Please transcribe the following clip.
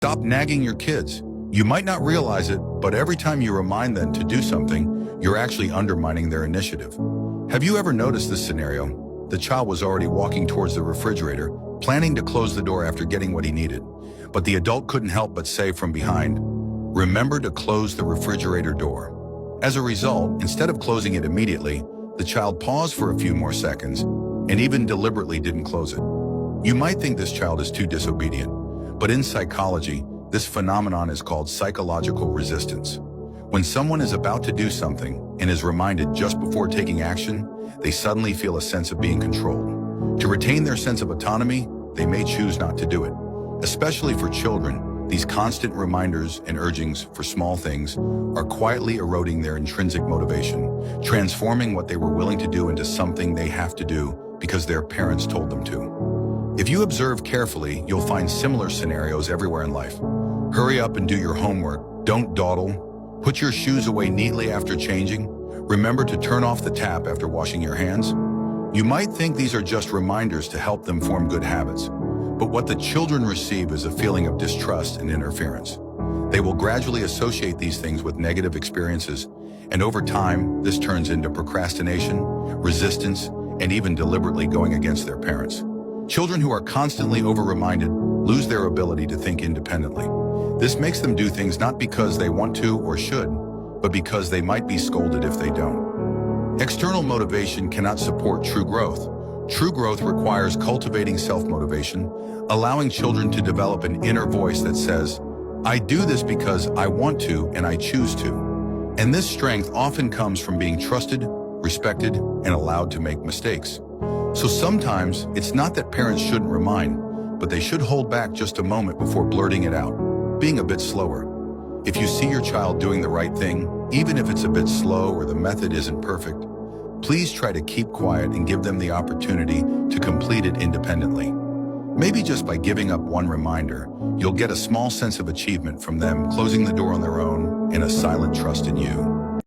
Stop nagging your kids. You might not realize it, but every time you remind them to do something, you're actually undermining their initiative. Have you ever noticed this scenario? The child was already walking towards the refrigerator, planning to close the door after getting what he needed. But the adult couldn't help but say from behind, "Remember to close the refrigerator door." As a result, instead of closing it immediately, the child paused for a few more seconds and even deliberately didn't close it. You might think this child is too disobedient, but in psychology, this phenomenon is called psychological resistance. When someone is about to do something and is reminded just before taking action, they suddenly feel a sense of being controlled. To retain their sense of autonomy, they may choose not to do it. Especially for children, these constant reminders and urgings for small things are quietly eroding their intrinsic motivation, transforming what they were willing to do into something they have to do because their parents told them to. If you observe carefully, you'll find similar scenarios everywhere in life. Hurry up and do your homework. Don't dawdle. Put your shoes away neatly after changing. Remember to turn off the tap after washing your hands. You might think these are just reminders to help them form good habits, but what the children receive is a feeling of distrust and interference. They will gradually associate these things with negative experiences, and over time, this turns into procrastination, resistance, and even deliberately going against their parents. Children who are constantly over-reminded lose their ability to think independently. This makes them do things not because they want to or should, but because they might be scolded if they don't. External motivation cannot support true growth. True growth requires cultivating self-motivation, allowing children to develop an inner voice that says, "I do this because I want to and I choose to." And this strength often comes from being trusted, respected, and allowed to make mistakes. So sometimes it's not that parents shouldn't remind, but they should hold back just a moment before blurting it out, being a bit slower. If you see your child doing the right thing, even if it's a bit slow or the method isn't perfect, please try to keep quiet and give them the opportunity to complete it independently. Maybe just by giving up one reminder, you'll get a small sense of achievement from them closing the door on their own and a silent trust in you.